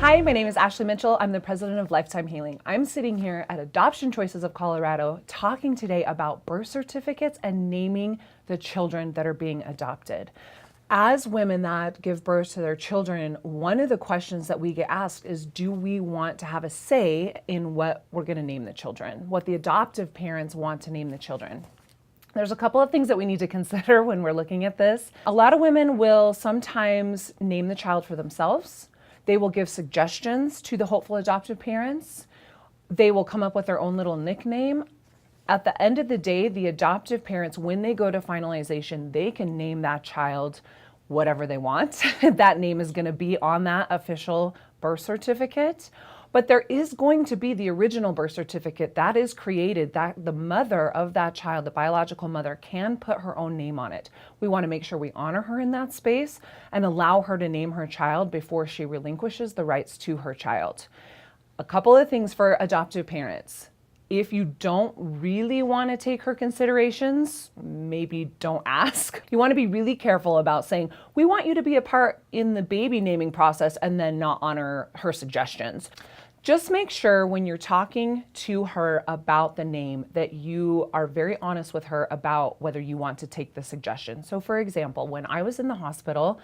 Hi, my name is Ashley Mitchell. I'm the president of Lifetime Healing. I'm sitting here at Adoption Choices of Colorado talking today about birth certificates and naming the children that are being adopted. As women that give birth to their children, one of the questions that we get asked is, do we want to have a say in what we're going to name the children, what the adoptive parents want to name the children? There's a couple of things that we need to consider when we're looking at this. A lot of women will sometimes name the child for themselves. They will give suggestions to the hopeful adoptive parents. They will come up with their own little nickname. At the end of the day, the adoptive parents, when they go to finalization, they can name that child whatever they want. That name is going to be on that official birth certificate. But there is going to be the original birth certificate that is created, that the mother of that child, the biological mother, can put her own name on it. We want to make sure we honor her in that space and allow her to name her child before she relinquishes the rights to her child. A couple of things for adoptive parents. If you don't really want to take her considerations, maybe don't ask. You want to be really careful about saying, we want you to be a part in the baby naming process, and then not honor her suggestions. Just make sure when you're talking to her about the name that you are very honest with her about whether you want to take the suggestion. So for example, when I was in the hospital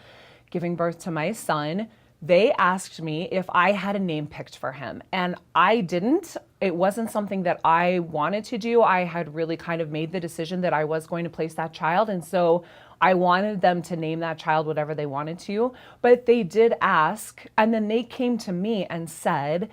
giving birth to my son, they asked me if I had a name picked for him, and I didn't. It wasn't something that I wanted to do. I had really kind of made the decision that I was going to place that child, and so I wanted them to name that child whatever they wanted to, but they did ask, and then they came to me and said,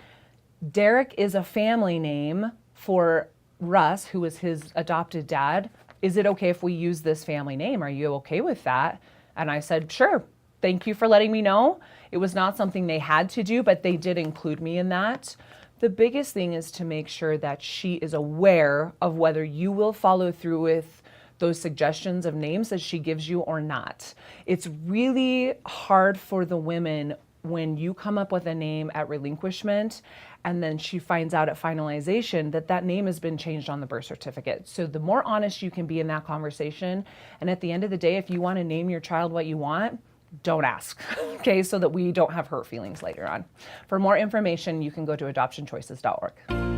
Derek is a family name for Russ, who is his adopted dad. Is it okay if we use this family name? Are you okay with that? And I said, sure. Thank you for letting me know. It was not something they had to do, but they did include me in that. The biggest thing is to make sure that she is aware of whether you will follow through with those suggestions of names that she gives you or not. It's really hard for the women when you come up with a name at relinquishment and then she finds out at finalization that that name has been changed on the birth certificate. So the more honest you can be in that conversation, and at the end of the day, if you want to name your child what you want, don't ask, okay, so that we don't have hurt feelings later on. For more information, you can go to adoptionchoices.org.